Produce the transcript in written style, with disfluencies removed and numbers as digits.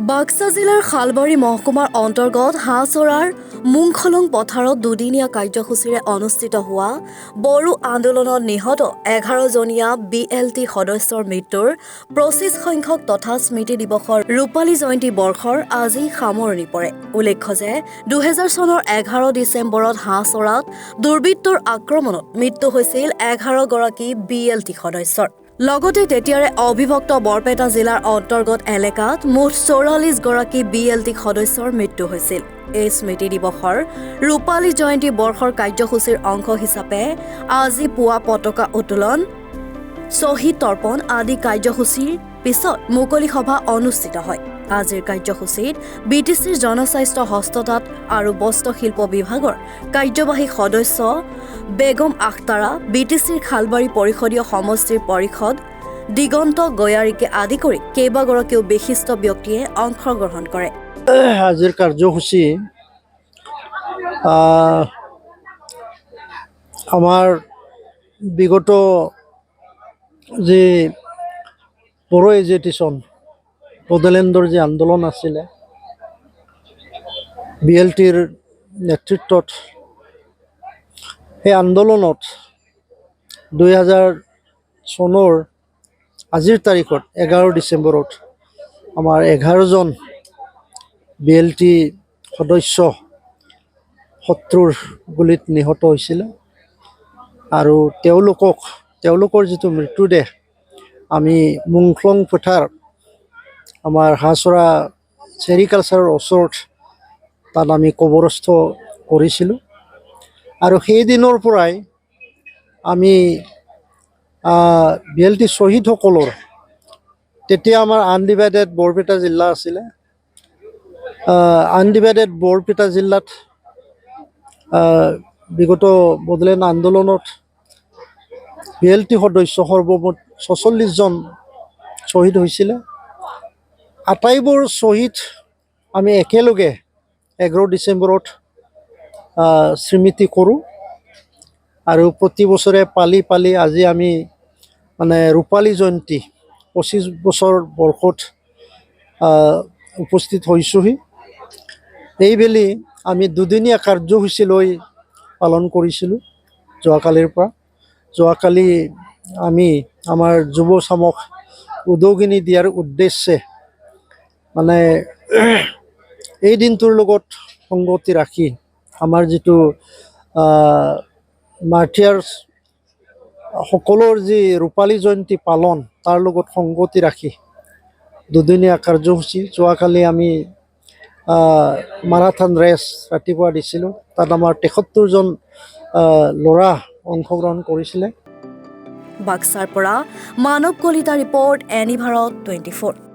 বাক্সা জিলাৰ শালবাৰী মহকুমাৰ অন্তৰ্গত হাঁহচৰাৰ মুংখলং পথাৰত দুদিনীয়া কাৰ্যসূচীৰে অনুষ্ঠিত হোৱা বড়ো আন্দোলনত নিহত 11জনীয়া BLT সদস্যৰ মৃত্যুৰ 25 সংখ্যক তথা স্মৃতি দিৱসৰ ৰূপালী জয়ন্তী বৰ্ষৰ আজি সামৰণি পৰে। উল্লেখ্য যে 2000 চনৰ 11 ডিচেম্বৰত হাঁহচৰাত দুৰ্বৃত্তৰ আক্ৰমণত মৃত্যু হৈছিল 11গৰাকী BLT সদস্যৰ। লগতে তেতিয়াৰে অবিভক্ত বৰপেটা জিলাৰ অন্তৰ্গত এলেকাত মুঠ 44গৰাকী BLT সদস্যৰ মৃত্যু হৈছিল। এই স্মৃতি দিৱসৰ ৰূপালী জয়ন্তী বৰ্ষৰ কাৰ্যসূচীৰ অংশ হিচাপে আজি পুৱা পতাকা উত্তোলন, শ্বহীদ তৰ্পণ আদি কাৰ্যসূচীৰ পিছত মুকলি সভা অনুষ্ঠিত হয়। আজিৰ কাৰ্যসূচীত BTCৰ জনস্বাস্থ্য হস্ততাঁত আৰু বস্ত্ৰশিল্প বিভাগৰ কাৰ্যবাহী সদস্য বেগম আখতাৰা, BTCৰ খালবাৰী পৰিষদীয় সমষ্টিৰ পৰিষদ দিগন্ত গয়াৰীকে আদি কৰি কেইবাগৰাকীও বিশিষ্ট ব্যক্তিয়ে অংশগ্ৰহণ কৰে। আজিৰ কাৰ্যসূচী আমাৰ বিগত যি বড়ো এজিটেশ্যন বড়োলেণ্ডৰ যি আন্দোলন আছিলে BLTৰ নেতৃত্বত, সেই আন্দোলনত 2000 চনৰ আজিৰ তাৰিখত 11 ডিচেম্বৰত আমাৰ 11জন BLT সদস্য শত্ৰুৰ গুলীত নিহত হৈছিলে আৰু তেওঁলোকৰ যিটো মৃত্যুদেহ আমি মুংখলং পথাৰ আমাৰ হাঁহচৰা চেৰিকালচাৰৰ ওচৰত তাত আমি কবৰস্থ কৰিছিলোঁ। আৰু সেই দিনৰ পৰাই আমি BLT শ্বহীদসকলৰ, তেতিয়া আমাৰ আনডিভাইডেড বৰপেটা জিলা আছিলে, আনডিভাইডেড বৰপেটা জিলাত বিগত বড়োলেণ্ড আন্দোলনত BLT সদস্য সৰ্বমুঠ 46জন শ্বহীদ হৈছিলে। আটাইবোৰ শ্বহীদ আমি একেলগে 11 ডিচেম্বৰত স্মৃতি কৰোঁ আৰু প্ৰতি বছৰে পালি আজি আমি ৰূপালী জয়ন্তী 25 বছৰ বৰ্ষত উপস্থিত হৈছোঁহি। এইবেলি আমি দুদিনীয়া কাৰ্যসূচী লৈ পালন কৰিছিলোঁ যোৱাকালিৰ পৰা। যোৱাকালি আমি আমাৰ যুৱ চামক উদগনি দিয়াৰ উদ্দেশ্যে এই দিনটোৰ লগত সংগতি ৰাখি আমাৰ যিটো মাৰ্টিয়াৰ্ছ সকলৰ যি ৰূপালী জয়ন্তী পালন তাৰ লগত সংগতি ৰাখি দুদিনীয়া কাৰ্যসূচী, যোৱাকালি আমি মাৰাথন ৰেচ ৰাতিপুৱা দিছিলোঁ। তাত আমাৰ 73জন ল'ৰা অংশগ্ৰহণ কৰিছিলে। বাক্সাৰ পৰা মানৱ কলিতা ৰিপৰ্ট, এনি ভাৰত 24।